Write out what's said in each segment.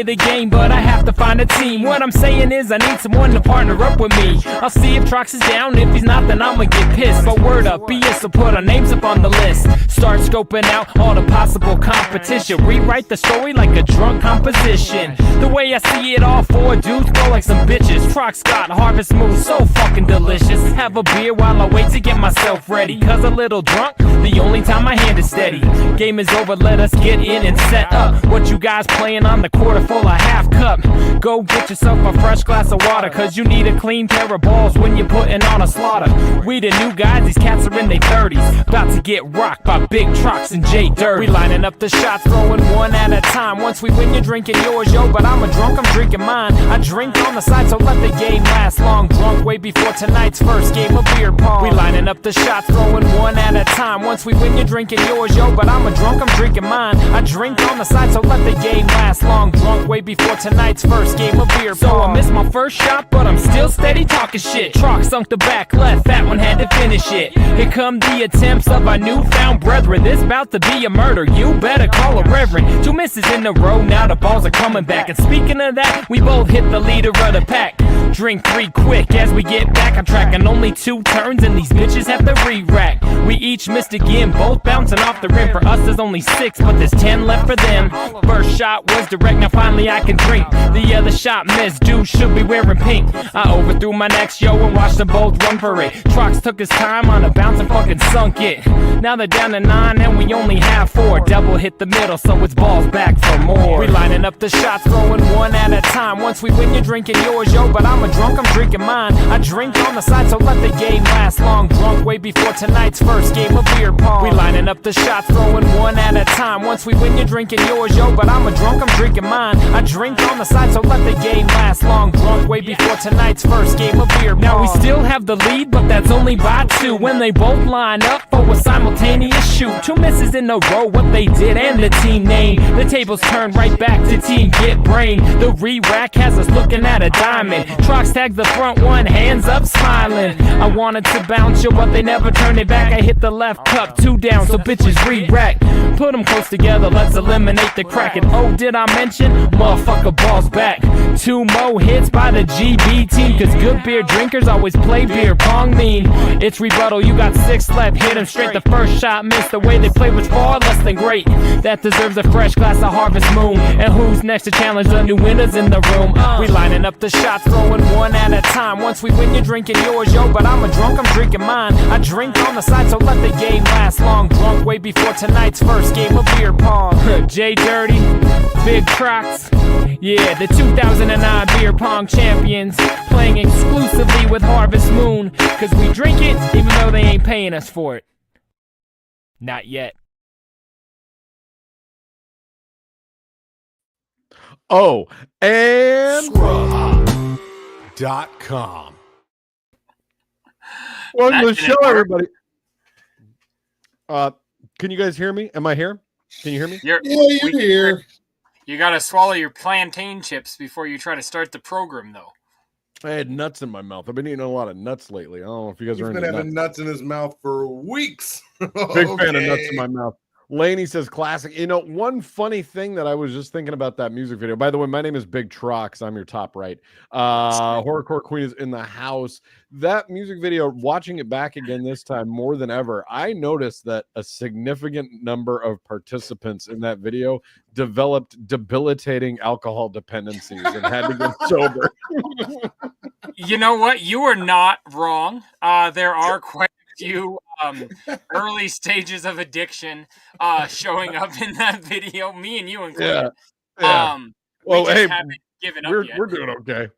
play the game, but I have to find a team. What I'm saying is I need someone to partner up with me. I'll see if Trox is down, if he's not then I'ma get pissed. But word up, BS will put our names up on the list. Start scoping out all the possible competition. Rewrite the story like a drunk composition. The way I see it, all four dudes go like some bitches. Trox got Harvest Moon, so fucking delicious. Have a beer while I wait to get myself ready. Cause a little drunk, the only time my hand is steady. Game is over, let us get in and set up. What you guys playing on the quarter full of half cup? Go get yourself a fresh glass of water, cause you need a clean pair of balls when you're putting on a slaughter. We the new guys, these cats are in their 30s, about to get rocked by Big Trox and JDirty. We lining up the shots, throwing one at a time. Once we win, you're drinking yours, yo, but I'm a drunk, I'm drinking mine. I drink on the side, so let the game last long. Drunk way before tonight's first game of beer pong. We lining up the shots, throwing one at a time. Once we win, you're drinking yours, yo, but I'm a drunk, I'm drinking mine. I drink on the side, so let the game last long. Drunk way before tonight's first game of beer pong. So I missed my first shot, but I'm still steady talking shit. Trox sunk the back left, that one had to finish it. Here come the attempts of our newfound brethren. This bout to be a murder, you better call a reverend. 2 misses in a row, now the balls are coming back. And speaking of that, we both hit the leader of the pack. Drink 3 quick as we get back on track. And only 2 turns and these bitches have to re-rack. We each missed again, both bouncing off the rim. For us there's only 6, but there's 10 left for them. First shot was direct, now finally I can drink. The other shot missed, dude should be wearing pink. I overthrew my next yo and watched them both run for it. Trox took his time on a bounce and fucking sunk it. Now they're down to 9 and we only have 4. Double hit the middle, so it's balls back for more. We lining up the shots, throwing one at a time. Once we win, you're drinking yours, yo, but I'm a drunk, I'm drinking mine. I drink on the side, so let the game last long. Drunk way before tonight's first game of beer pong. We lining up the shots, throwing one at a time. Once we win, you're drinking yours, yo, but I'm a drunk, I'm drinking mine. I drink on the side, so let the game last long. Drunk way before tonight's first game of beer pong. Now we still have the lead, but that's only by 2. When they both line up for a simultaneous shoot. 2 misses in a row, what they did and the team name. The tables turn right back to team get brain. The re-rack has us looking at a diamond. Trox tagged the front one, hands up smiling. I wanted to bounce you, but they never turned it back. I hit the left cup, 2 down, so bitches re-rack. Put them close together, let's eliminate the crack. And oh, did I mention, motherfucker balls back. 2 more hits by the GB team, cause good beer drinkers always play beer pong mean. It's rebuttal, you got 6 left, hit them straight. The first shot missed, the way they played was far less than great. That deserves a fresh glass of Harvest Moon. And who's next to challenge the new winners in the room? We lining up the shots, throwing one at a time. Once we win, you're drinking yours, yo, but I'm a drunk, I'm drinking mine. I drink on the side, so let the game last long. Drunk way before tonight's first game of beer pong. JDirty, Big Trox, yeah, the 2009 beer pong champions, playing exclusively with Harvest Moon, cause we drink it even though they ain't paying us for it. Not yet. Oh, and Scrubhop.com. Welcome to the show, everybody. Can you guys hear me? Am I here? Can you hear me? You're here. You gotta swallow your plantain chips before you try to start the program, though. I had nuts in my mouth. I've been eating a lot of nuts lately. I don't know if you guys are into been having nuts in his mouth for weeks. Big fan of nuts in my mouth. Laney says classic. You know, one funny thing that I was just thinking about that music video. By the way, my name is Big Trox. I'm your top right. Horrorcore Queen is in the house. That music video, watching it back again this time more than ever, I noticed that a significant number of participants in that video developed debilitating alcohol dependencies and had to get sober. You know what? You are not wrong. There are quite a few early stages of addiction showing up in that video. Me and you included. Yeah. Well, hey, haven't given up yet. We're doing okay.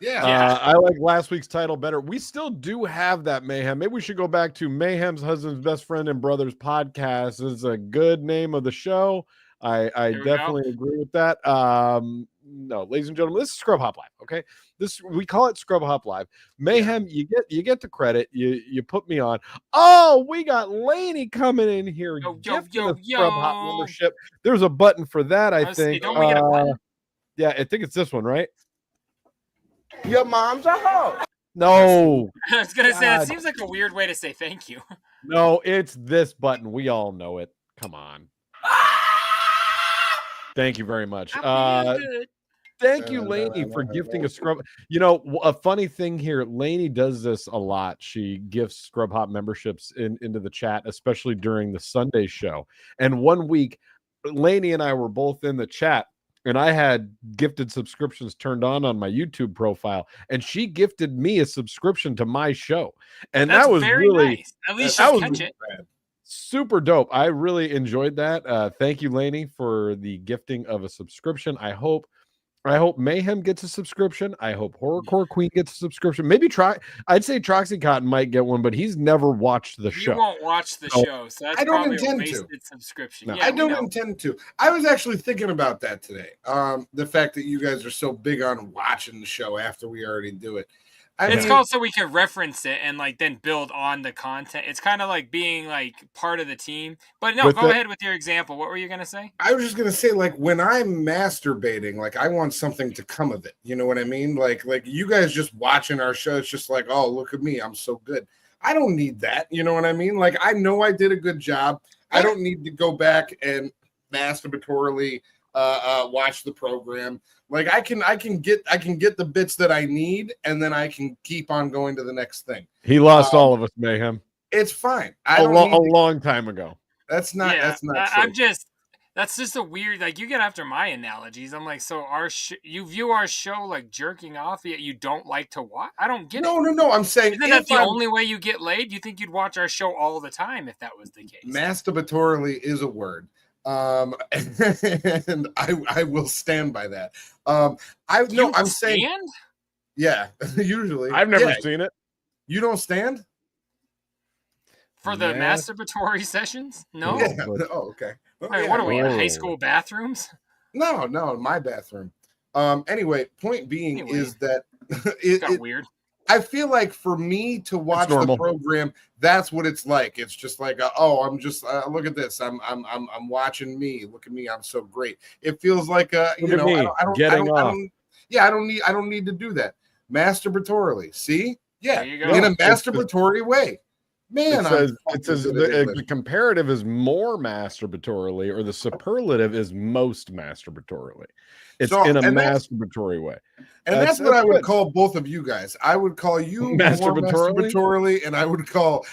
Yeah. I like last week's title better. We still do have that Mayhem. Maybe we should go back to Mayhem's Husband's Best Friend and Brothers podcast. This is a good name of the show. I definitely agree with that. No, ladies and gentlemen, this is Scrub Hop Live. Okay, we call it Scrub Hop Live. Mayhem, you get the credit. You put me on. Oh, we got Laney coming in here. Yo. Scrub Hop membership. There's a button for that. I think. Don't we get a button? Yeah, I think it's this one, right? Your mom's a hoe. No. I was gonna say that seems like a weird way to say thank you. No, it's this button. We all know it. Come on. Thank you very much. Thank you, Lainey, for gifting a scrub. You know, a funny thing here, Lainey does this a lot. She gifts Scrub Hop memberships into the chat, especially during the Sunday show. And one week, Lainey and I were both in the chat, and I had gifted subscriptions turned on my YouTube profile, and she gifted me a subscription to my show. And That's that was very really nice. At least that she'll was catch it. super dope. I really enjoyed that. Thank you, Lainey, for the gifting of a subscription. I hope Mayhem gets a subscription. I hope Horrorcore Queen gets a subscription. Maybe I'd say Troxy Cotton might get one, but he's never watched the show. You won't watch the show, so that's I don't probably intend a to. wasted subscription. No. Yeah, I don't intend to. I was actually thinking about that today. The fact that you guys are so big on watching the show after we already do it. It's called so we can reference it and like then build on the content. It's kind of like being like part of the team. But no, go ahead with your example. What were you gonna say? I was just gonna say, like, when I'm masturbating, like I want something to come of it. You know what I mean? Like you guys just watching our show, it's just like, oh, look at me, I'm so good. I don't need that. You know what I mean? Like, I know I did a good job. I don't need to go back and masturbatorily watch the program. Like I can get the bits that I need, and then I can keep on going to the next thing. He lost all of us, Mayhem. It's fine. A long time ago. That's not. That's just a weird. Like you get after my analogies. I'm like, so you view our show like jerking off, yet you don't like to watch. I don't get it. No. I'm saying, isn't that the only way you get laid? You think you'd watch our show all the time if that was the case? Masturbatorily is a word. And I will stand by that. I'm saying, yeah, usually I've never seen it. You don't stand for the masturbatory sessions? No. Yeah. Oh, okay. Wait, what are we in high school bathrooms? No, my bathroom. Anyway, point being is that it got weird. I feel like for me to watch the program, that's what it's like. It's just like, I'm just look at this. I'm watching me. Look at me. I'm so great. It feels like I don't need to do that. Masturbatorily. See? Yeah. In a masturbatory way. Man, it says the comparative is more masturbatorily, or the superlative is most masturbatorily. It's in a masturbatory way. And that's what I would call both of you guys. I would call you masturbatorily, and I would call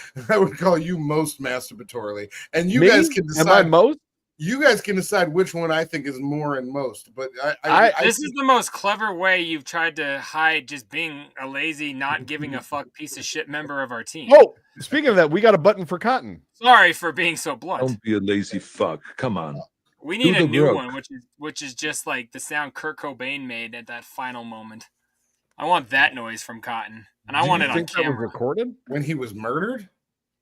you most masturbatorily. And you guys can decide. Am I most? You guys can decide which one I think is more and most. But this is the most clever way you've tried to hide just being a lazy, not giving a fuck piece of shit member of our team. Oh, speaking of that, we got a button for Cotton. Sorry for being so blunt. Don't be a lazy fuck. Come on. We need a new one, which is just like the sound Kurt Cobain made at that final moment. I want that noise from Cotton, and I want it on camera. That was recorded when he was murdered.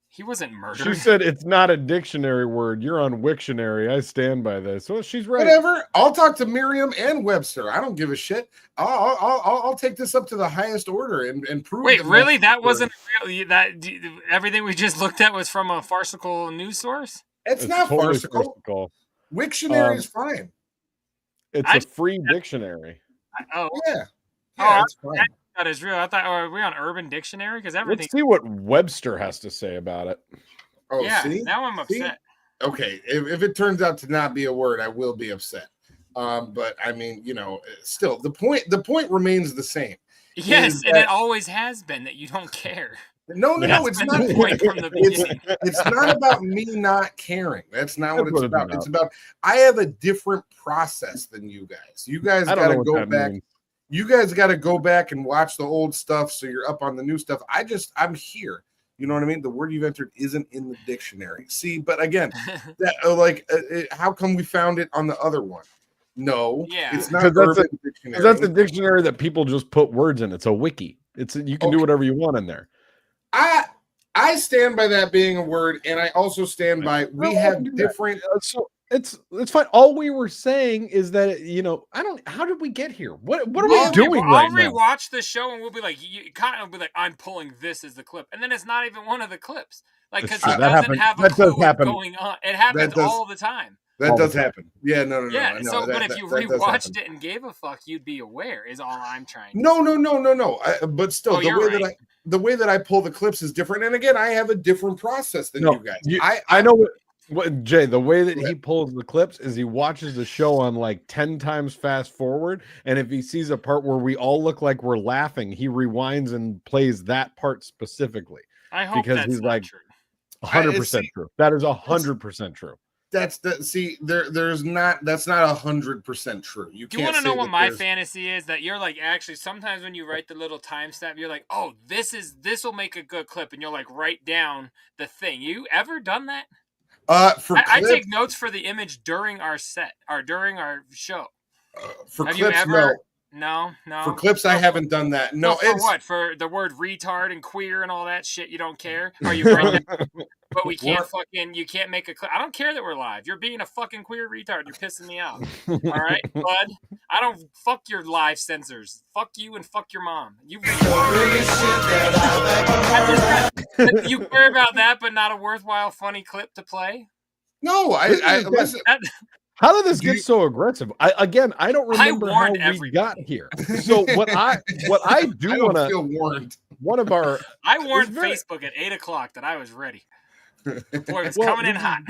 He wasn't murdered. She said it's not a dictionary word. You're on Wiktionary. I stand by this. So she's right. Whatever. I'll talk to Merriam and Webster. I don't give a shit. I'll take this up to the highest order and prove. Wait, really? That wasn't really that. Everything we just looked at was from a farcical news source. It's not totally farcical. Wiktionary is fine. It's a free dictionary. It's fine. That is real. I thought, are we on Urban Dictionary? Because everything. Let's see what Webster has to say about it. Oh, yeah. See? Now I'm upset. Okay, if it turns out to not be a word, I will be upset. But I mean, still the point remains the same. Yes, and it always has been that you don't care. No, it's not. It's not about me not caring. That's not what it's about. It's about I have a different process than you guys. You guys got to go back. You guys got to go back and watch the old stuff so you're up on the new stuff. I'm here. You know what I mean? The word you've entered isn't in the dictionary. See, but again, how come we found it on the other one? No, it's not Urban Dictionary. That's a dictionary that people just put words in. It's a wiki. You can do whatever you want in there. I stand by that being a word, and I also stand by we have different. So it's fine. All we were saying is that how did we get here? What are we doing right now? I'll rewatch the show and we'll be like, I'm pulling this as the clip, and then it's not even one of the clips, like because he doesn't have a clue what's going on. It happens all the time. That does happen. Yeah, no. Yeah. But if you rewatched it and gave a fuck, you'd be aware. Is all I'm trying to say. No. But still, the way that I pull the clips is different. And again, I have a different process than you guys. I know what What, Jay, the way that he pulls the clips is he watches the show on like 10 times fast forward, and if he sees a part where we all look like we're laughing, he rewinds and plays that part specifically. I hope because that's he's not like true. 100% true. That is 100% true. That's that's not 100% true. You Do you want to know what my fantasy is? That you're like, actually, sometimes when you write the little timestamp, you're like, oh, this will make a good clip, and you'll like write down the thing. You ever done that? I take notes for the image during our set or during our show. For clips, you ever? No. For clips, I haven't done that. No, for what? For the word retard and queer and all that shit, you don't care? Or you write that? But we can't you can't make a clip. I don't care that we're live. You're being a fucking queer retard. You're pissing me off. All right, bud? I don't fuck your live censors. Fuck you and fuck your mom. You you care about that, but not a worthwhile, funny clip to play? No, I listen. How did this get so aggressive? I don't remember how we got here. So what I do want to feel warned. I warned Facebook at 8:00 that I was ready. Boy, it's coming in hot.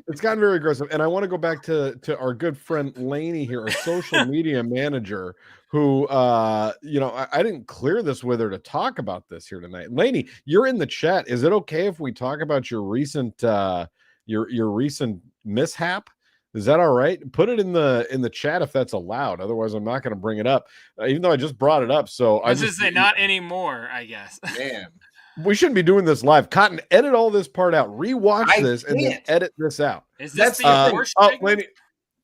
It's gotten very aggressive, and I want to go back to our good friend Lainey here, our social media manager, who I didn't clear this with her to talk about this here tonight. Lainey, you're in the chat. Is it okay if we talk about your recent your recent mishap? Is that all right? Put it in the chat if that's allowed. Otherwise, I'm not going to bring it up, even though I just brought it up. So I just say not anymore, I guess. Man, we shouldn't be doing this live. Cotton, edit all this part out. Rewatch this and then edit this out. Is this the worst?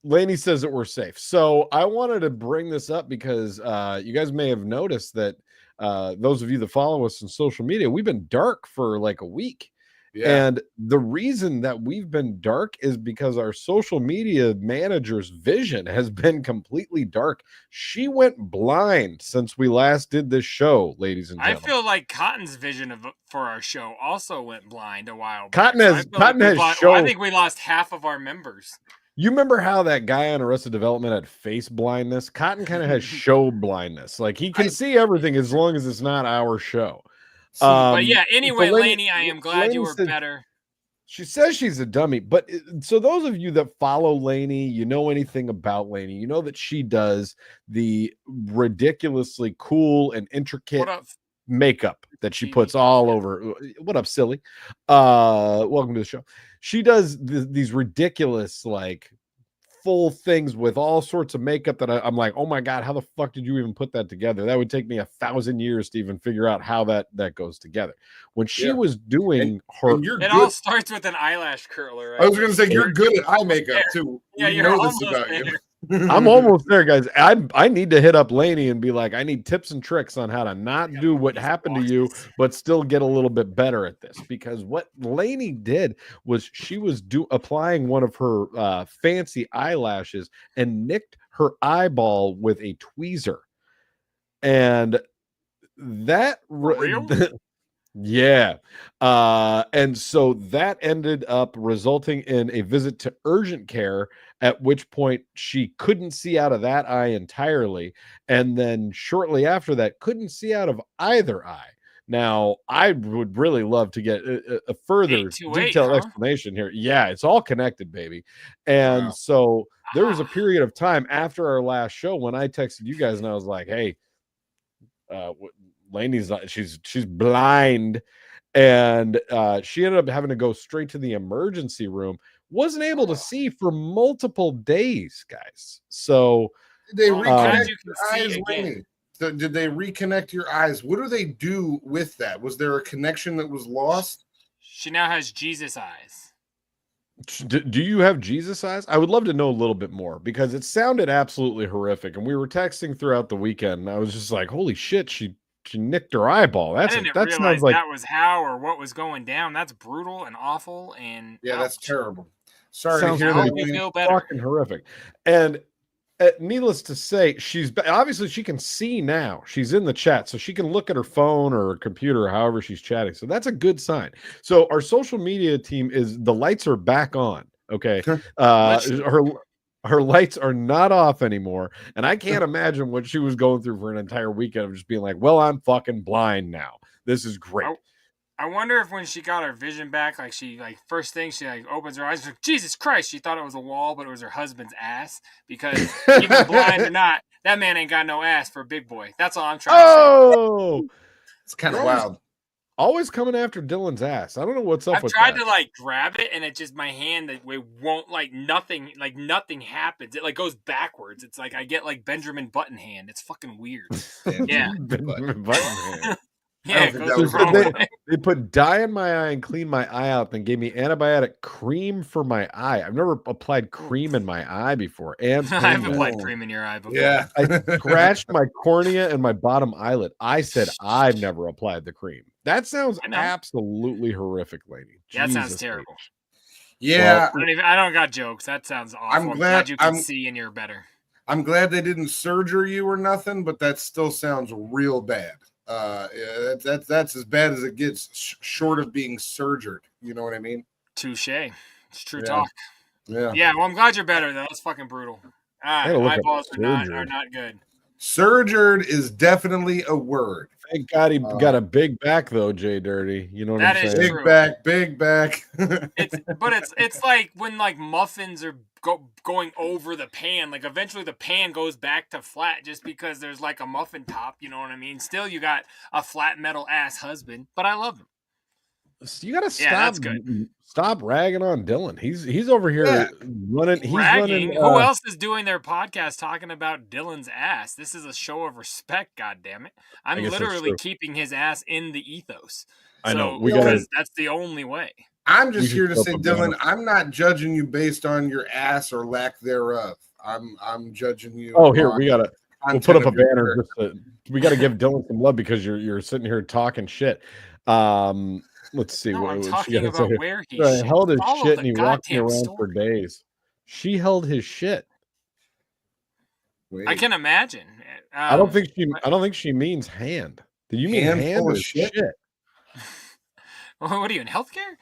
Lainey says that we're safe. So I wanted to bring this up because you guys may have noticed that those of you that follow us on social media, we've been dark for like a week. Yeah. And the reason that we've been dark is because our social media manager's vision has been completely dark. She went blind since we last did this show, ladies and gentlemen. I feel like Cotton's vision for our show also went blind a while back. Cotton has shown. I think we lost half of our members. You remember how that guy on Arrested Development had face blindness? Cotton kind of has show blindness. Like he can see everything as long as it's not our show. But yeah, anyway, Lainey, I am glad you were better. She says she's a dummy, but so those of you that follow Lainey, you know anything about Lainey, you know that she does the ridiculously cool and intricate makeup that she puts all over. What up, silly? Welcome to the show. She does these ridiculous, like, full things with all sorts of makeup that I'm like, oh my god, how the fuck did you even put that together? That would take me 1,000 years to even figure out how that goes together. When she was doing it all starts with an eyelash curler. Right? I was going to say you're good at eye makeup too. Yeah, you know this about you. I'm almost there, guys. I need to hit up Lainey and be like, I need tips and tricks on how to not do what happened to you, but still get a little bit better at this. Because what Lainey did was she was applying one of her fancy eyelashes and nicked her eyeball with a tweezer, and that yeah. And so that ended up resulting in a visit to urgent care, at which point she couldn't see out of that eye entirely. And then shortly after that, couldn't see out of either eye. Now, I would really love to get a further detailed explanation here. Yeah, it's all connected, baby. And so there was a period of time after our last show when I texted you guys and I was like, hey, Lainey's she's blind, and she ended up having to go straight to the emergency room. Wasn't able to see for multiple days, guys. So did they reconnect your eyes, Lainey? So did they reconnect your eyes? What do they do with that? Was there a connection that was lost? She now has Jesus eyes. Do you have Jesus eyes? I would love to know a little bit more because it sounded absolutely horrific. And we were texting throughout the weekend, and I was just like, "Holy shit, she nicked her eyeball." That sounds like that was how or what was going down. That's brutal and awful, and yeah, that's terrible. Sorry to hear that. Feel better. Fucking horrific. And needless to say, she's obviously she can see now. She's in the chat, so she can look at her phone or her computer, or however she's chatting. So that's a good sign. So our social media team the lights are back on. Okay, her lights are not off anymore, and I can't imagine what she was going through for an entire weekend of just being like, "Well, I'm fucking blind now. This is great." I wonder if when she got her vision back, like first thing she opens her eyes, like, Jesus Christ, she thought it was a wall, but it was her husband's ass. Because even blind or not, that man ain't got no ass for a big boy. That's all I'm trying to say. Oh, it's kind of wild. Always coming after Dylan's ass. I don't know what's up with that. I've tried to like grab it, and it just my hand it won't nothing happens. It like goes backwards. It's like I get like Benjamin Button hand. It's fucking weird. Yeah, Benjamin Button hand. Yeah, it goes the wrong way. They put dye in my eye and cleaned my eye out, then gave me antibiotic cream for my eye. I've never applied cream in my eye before. And I've applied cream in your eye before. Yeah. I scratched my cornea and my bottom eyelid. I said I've never applied the cream. That sounds absolutely horrific, lady. That sounds terrible. Yeah. Well, I don't got jokes. That sounds awful. I'm glad you can see and you're better. I'm glad they didn't surgery you or nothing, but that still sounds real bad. That's as bad as it gets, short of being surgered. You know what I mean? Touche. It's true talk. Yeah. Yeah. Well, I'm glad you're better though. That's fucking brutal. My balls are not good. Surgered is definitely a word. Thank God he got a big back though, Dirty. You know what I'm saying? Big back. It's like when like muffins are going over the pan. Like eventually the pan goes back to flat just because there's like a muffin top. You know what I mean? Still, you got a flat metal ass husband, but I love him. You gotta stop. Yeah, that's good. Stop ragging on Dylan. He's over here running. He's ragging. running. Who else is doing their podcast talking about Dylan's ass? This is a show of respect. God damn it! I'm literally keeping his ass in the ethos. I know. That's the only way. I'm just here to say, Dylan, I'm not judging you based on your ass or lack thereof. I'm judging you. Oh, here we'll put up a banner. We got to give Dylan some love because you're sitting here talking shit. Let's see. I'm talking about where he held his shit and he walked me around for days. She held his shit. I can imagine. I don't think she means hand. Do you mean hand or shit? What are you in healthcare?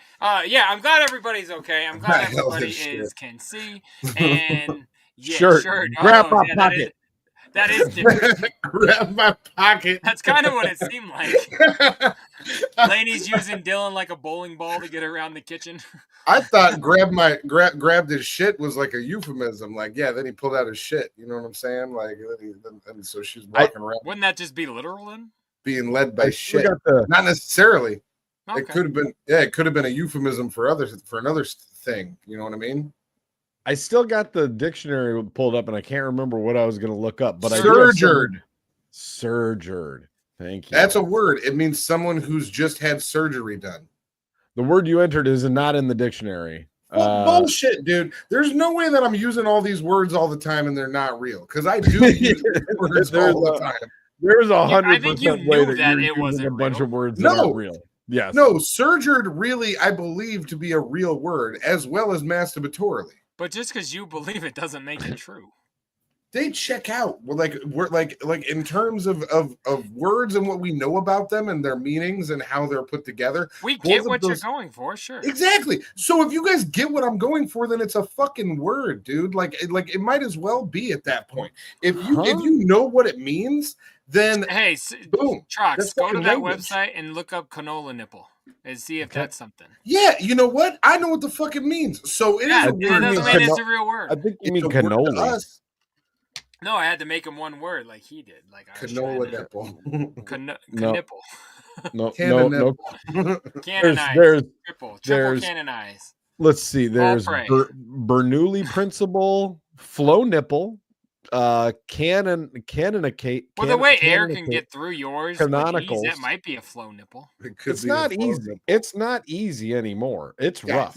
Yeah, I'm glad everybody's okay. I'm glad everybody can see. And yeah, shirt. Grab my pocket. That is different. Grab my pocket. That's kind of what it seemed like. Lainey's using Dylan like a bowling ball to get around the kitchen. I thought grabbed his shit was like a euphemism. Like, yeah, then he pulled out his shit. You know what I'm saying? Like, and so she's walking around. Wouldn't that just be literal then? Being led by shit. Not necessarily. Okay. It could have been. Yeah, it could have been a euphemism for another thing. You know what I mean? I still got the dictionary pulled up, and I can't remember what I was going to look up. But surgered. Thank you. That's a word. It means someone who's just had surgery done. The word you entered is not in the dictionary. Bullshit, dude. There's no way that I'm using all these words all the time and they're not real. Because I do use words all the time. There's 100% way that you're using a bunch of words that aren't real. Yes. No, surgered really, I believe, to be a real word, as well as masturbatorily. But just because you believe it doesn't make it true. They check out. We're like in terms of words and what we know about them and their meanings and how they're put together. We get what you're going for, sure. Exactly. So if you guys get what I'm going for, then it's a fucking word, dude. Like it might as well be at that point. If you know what it means, then hey, boom. Trox, go to that website and look up canola nipple and see if that's something. Yeah, you know what? I know what the fuck it means. So it is a word. That doesn't mean it's a real word. I think you mean canola. No, I had to make him one word like he did. Like canola nipple. Nipple. No. Canonize. Triple canonize. Let's see. There's Bernoulli principle, flow nipple, canonicate. Well, the way air can get through yours, canonicals. That might be a flow nipple. It's not easy. It's not easy anymore. It's rough.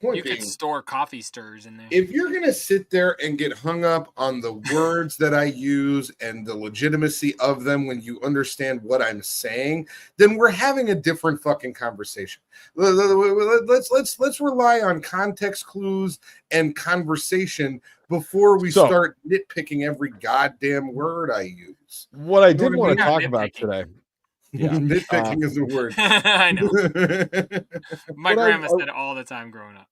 You could store coffee stirs in there. If you're going to sit there and get hung up on the words that I use and the legitimacy of them when you understand what I'm saying, then we're having a different fucking conversation. Let's rely on context clues and conversation before we start nitpicking every goddamn word I use. What I did want to talk about today. Yeah. Nitpicking is a word. I know. My grandma said it all the time growing up.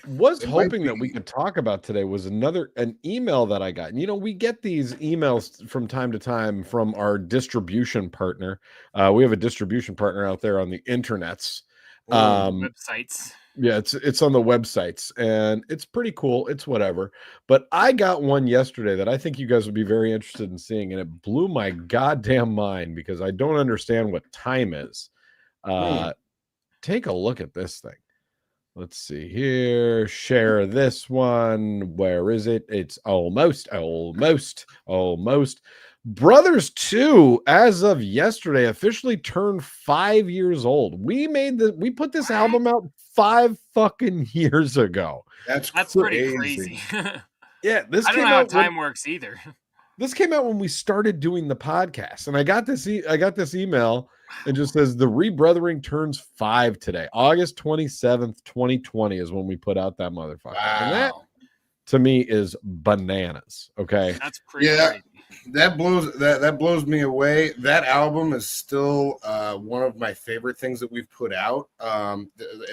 was hoping that we could talk about today was an email that I got. And, we get these emails from time to time from our distribution partner. We have a distribution partner out there on the internets. Websites. Yeah, it's on the websites, and it's pretty cool. It's whatever. But I got one yesterday that I think you guys would be very interested in seeing, and it blew my goddamn mind because I don't understand what time is. Take a look at this thing. Let's see here. Share this one. Where is it? It's almost. Brothers 2, as of yesterday, officially turned 5 years old. We put this album out 5 fucking years ago. That's pretty crazy. Yeah, I don't know how time works either. This came out when we started doing the podcast, and I got this email. It just says the Rebrothering turns 5 today. August 27th, 2020 is when we put out that motherfucker. Wow. And that, to me, is bananas. Okay. That's pretty crazy. That blows me away. That album is still one of my favorite things that we've put out.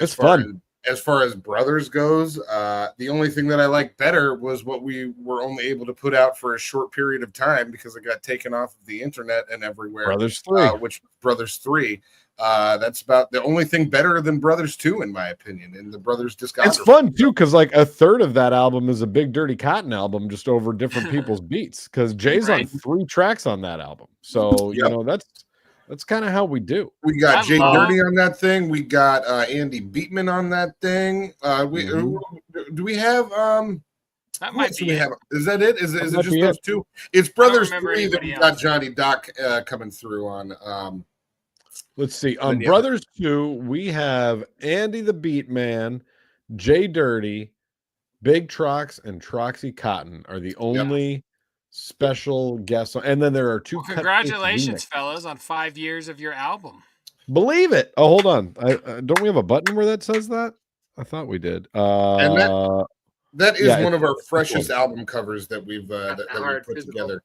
It's fun. As far as Brothers goes, the only thing that I like better was what we were only able to put out for a short period of time because it got taken off of the internet and everywhere. Brothers 3. Which Brothers 3. That's about the only thing better than Brothers 2, in my opinion, in the Brothers discography. It's fun, too, because like a third of that album is a Big Dirty Cotton album just over different people's beats because Jay's on 3 tracks on that album. So, that's kind of how we do. We got JDirty on that thing. We got Andy Beatman on that thing. Do we have that might be it. Is that it? Is it just those 2? It's Brothers 3 that we got Johnny Doc coming through on. Let's see. On Brothers 2, we have Andy the Beatman, JDirty, Big Trox, and Troxy Cotton are the only special guests. And then there are 2. Well, congratulations, fellas, on 5 years of your album. Believe it. Oh, hold on. Don't we have a button where that says that? I thought we did. And that is one of our freshest album covers that we've put together.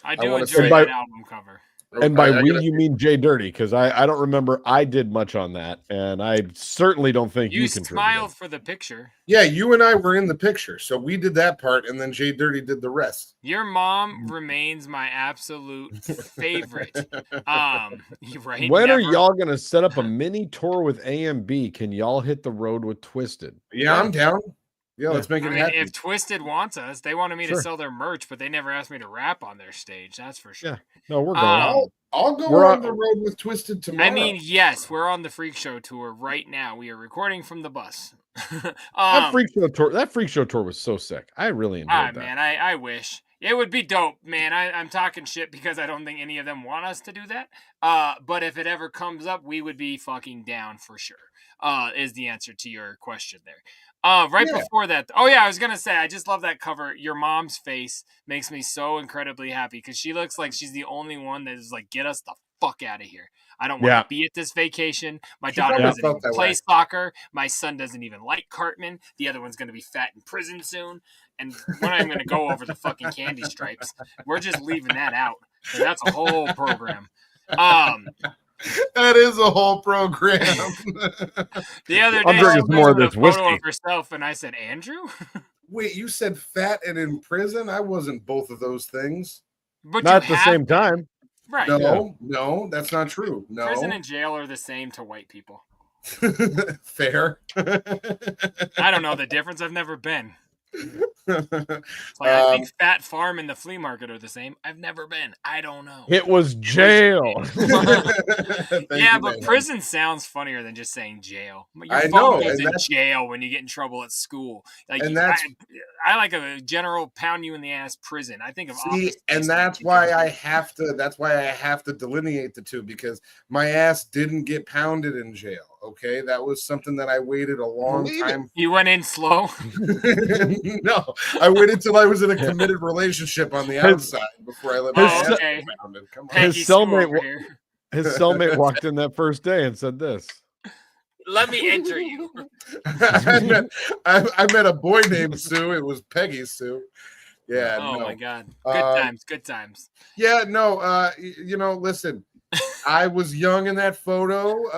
I do enjoy that album cover. And by we, you mean JDirty, because I don't remember I did much on that, and I certainly don't think you smiled for the picture. Yeah, you and I were in the picture, so we did that part, and then JDirty did the rest. Your mom remains my absolute favorite. Right? When are y'all gonna set up a mini tour with AMB? Can y'all hit the road with Twisted? Yeah, I'm down. Yeah, let's make it happen. If Twisted wants us, they wanted me to sell their merch, but they never asked me to rap on their stage. That's for sure. Yeah. No, we're going. I'll go on the road with Twisted tomorrow. I mean, yes, we're on the Freak Show tour right now. We are recording from the bus. That Freak Show tour was so sick. I really enjoyed that. Man, I wish. It would be dope, man. I'm talking shit because I don't think any of them want us to do that. But if it ever comes up, we would be fucking down for sure. Is the answer to your question there. Before that. Oh, yeah, I was going to say, I just love that cover. Your mom's face makes me so incredibly happy because she looks like she's the only one that is like, get us the fuck out of here. I don't want to be at this vacation. My daughter doesn't even play soccer. My son doesn't even like Cartman. The other one's going to be fat in prison soon. And when I'm going to go over the fucking candy stripes, we're just leaving that out. So that's a whole program. That is a whole program. The other day, she posted a photo of herself, and I said, Andrew? Wait, you said fat and in prison? I wasn't both of those things. But not at the same time. Right. No, that's not true. No. Prison and jail are the same to white people. Fair. I don't know the difference. I've never been. I think Fat Farm and the flea market are the same. I've never been. I don't know. It was jail. But prison sounds funnier than just saying jail. Your phone goes in jail when you get in trouble at school. Like, I like a general pound you in the ass prison. I think of and that's why I have to delineate the two, because my ass didn't get pounded in jail. Okay, that was something that I waited a long time. You went in slow. No, I waited till I was in a committed relationship on the outside before I let my ass get pounded. Come on. His cellmate walked in that first day and said this. Let me enter you. I met a boy named Sue. It was Peggy Sue. Yeah. Oh my God. Good times. Yeah. No. Listen. I was young in that photo,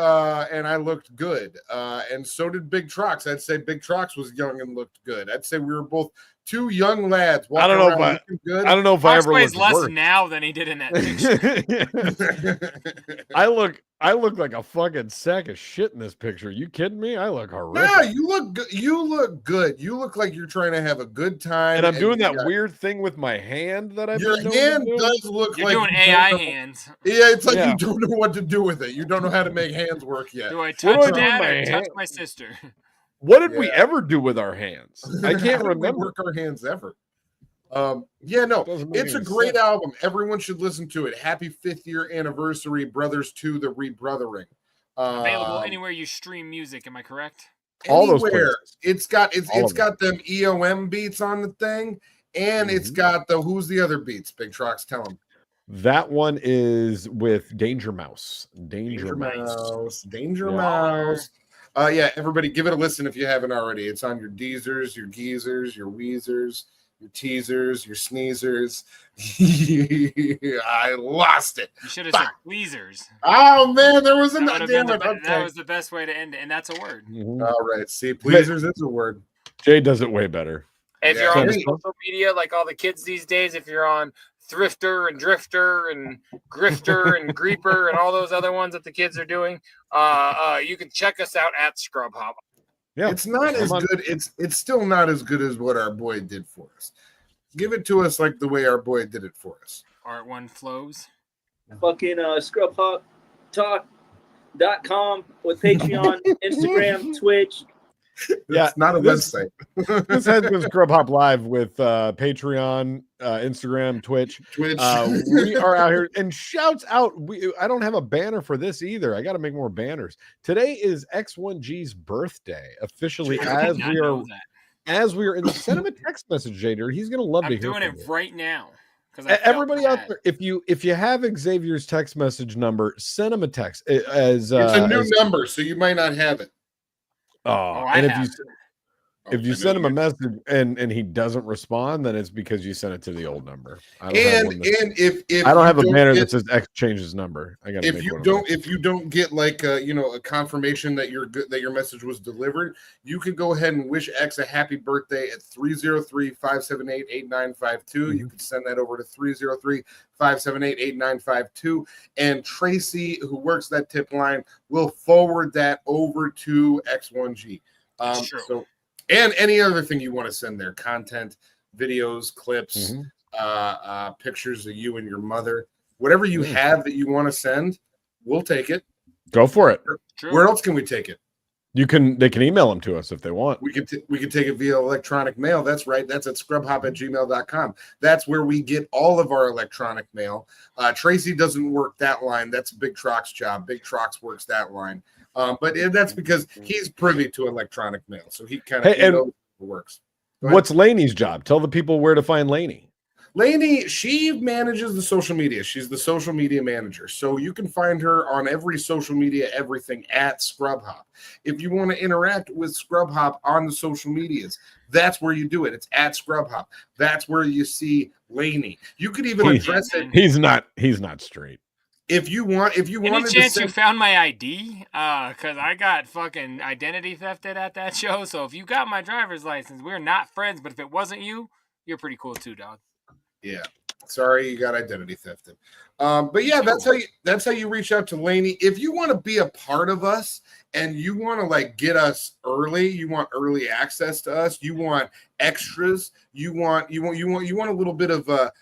and I looked good. And so did Big Trox. I'd say Big Trox was young and looked good. I'd say we were both two young lads. I don't know if I don't know if I ever weighs looked less worse. now than he did in that picture. I look like a fucking sack of shit in this picture. You kidding me? I look horrific. Nah, you look good. You look good. You look like you're trying to have a good time. And I'm doing that weird thing with my hand that I've your been hand doing. does look You're like doing AI hands. Yeah, it's like you don't know what to do with it. You don't know how to make hands work yet. Do I touch Dad or touch my sister? What did we ever do with our hands? I can't remember. Work our hands ever. It's a great album. Everyone should listen to it. Happy 5th year anniversary, Brothers 2, The Rebrothering. Available anywhere you stream music. Am I correct? All those Anywhere. places. It's got them EOM beats on the thing, and it's got who's the other beats? Big Trox, tell them. That one is with Danger Mouse. Danger Mouse. Everybody give it a listen if you haven't already. It's on your Deezers, your Geezers, your Weezers, your Teasers, your Sneezers. I lost it. You should have said Pleasers. Oh man, there was that was the best way to end it, and that's a word. All right, see, Pleasers is a word. Jay does it way better. If you're on social media, like all the kids these days, if you're on Thrifter and Drifter and Grifter and Greeper and all those other ones that the kids are doing, you can check us out at Scrub Hop. Yeah, it's not as good. It's still not as good as what our boy did for us. Give it to us like the way our boy did it for us. Art One flows. Fucking scrubhoptalk.com with Patreon, Instagram, Twitch. It's not a website. This has been Scrub Hop Live with Patreon, Instagram, Twitch. We are out here, and shouts out. I don't have a banner for this either. I got to make more banners. Today is X1G's birthday officially, as we are in the send him a text message, JDirty. He's gonna love to hear. I'm doing it right now. Everybody out there, if you have Xavier's text message number, send him a text. It's a new number, so you might not have it. And if you send him a message and he doesn't respond, then it's because you sent it to the old number. I don't have a banner that says X changes number. I got. If you don't get like a confirmation that your message was delivered, you can go ahead and wish X a happy birthday at 303-578-8952. You can send that over to 303-578-8952, and Tracy, who works that tip line, will forward that over to X1G. And any other thing you want to send there, content, videos, clips, pictures of you and your mother, whatever you have that you want to send, we'll take it. Go for it. Where else can we take it? They can email them to us if they want. We can take it via electronic mail. That's right. That's at scrubhop@gmail.com. That's where we get all of our electronic mail. Tracy doesn't work that line. That's Big Trox's job. Big Trox works that line. But that's because he's privy to electronic mail, so he kind of knows how it works. What's Lainey's job? Tell the people where to find Lainey. Lainey, she manages the social media. She's the social media manager. So you can find her on every social media, everything at Scrub Hop. If you want to interact with Scrub Hop on the social medias, that's where you do it. It's at Scrub Hop. That's where you see Lainey. You could even address it. He's not straight. If you want, any chance you found my ID? Because I got fucking identity thefted at that show. So if you got my driver's license, we're not friends. But if it wasn't you, you're pretty cool too, dog. Yeah, sorry you got identity thefted. But yeah, that's how you reach out to Lainey. If you want to be a part of us and you want to like get us early, you want early access to us, you want extras, you want a little bit of a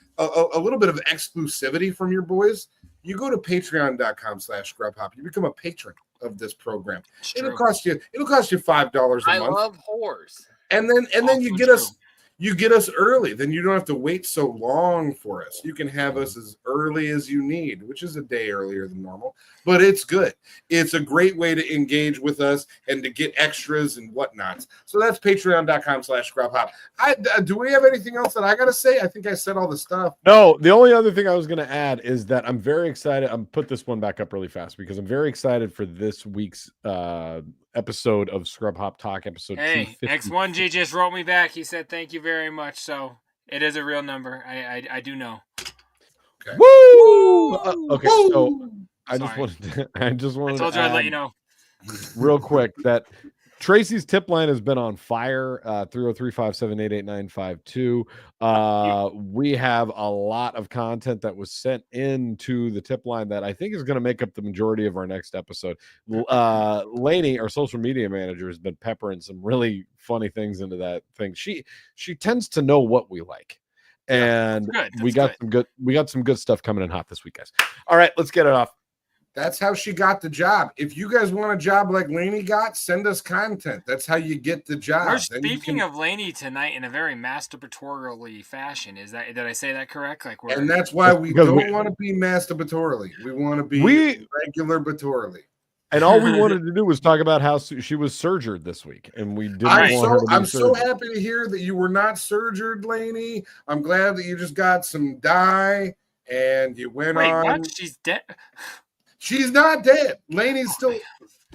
little bit of exclusivity from your boys. You go to patreon.com/scrubhop. You become a patron of this program. It'll cost you $5 a month. I love whores. And then you get us. You get us early, then you don't have to wait so long for us. You can have us as early as you need, which is a day earlier than normal, but it's good. It's a great way to engage with us and to get extras and whatnot. So that's patreon.com/scrubhop. Do we have anything else that I got to say? I think I said all the stuff. No, the only other thing I was going to add is that I'm very excited. I'm put this one back up really fast because I'm very excited for this week's episode of Scrub Hop Talk, episode 250. X1G just wrote me back. He said thank you very much. So it is a real number. I do know. Okay. Woo! Okay, so I just wanted told to you I'd add let you know. real quick that Tracy's tip line has been on fire. 303-578-8952. We have a lot of content that was sent into the tip line that I think is going to make up the majority of our next episode. Lainey, our social media manager, has been peppering some really funny things into that thing. She tends to know what we like. And we got some good stuff coming in hot this week, guys. All right, let's get it off. That's how she got the job. If you guys want a job like Lainey got, send us content. That's how you get the job. We're speaking of Lainey tonight in a very masturbatorially fashion. Did I say that correct? And that's why we don't want to be masturbatorially. We want to be regular batorally. And all we wanted to do was talk about how she was surgered this week, and we didn't want her to be I'm so happy to hear that you were not surgered, Lainey. I'm glad that you just got some dye and you went on. What? She's dead. She's not dead. Lainey's still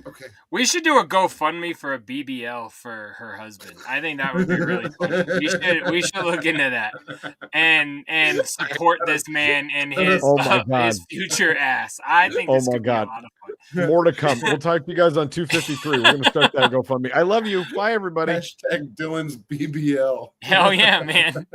okay. We should do a GoFundMe for a BBL for her husband. I think that would be really funny. We should look into that and support this man and his future ass. I think this could be a lot of fun. More to come. We'll talk to you guys on 253. We're going to start that GoFundMe. I love you. Bye, everybody. # Dylan's BBL. Hell yeah, man.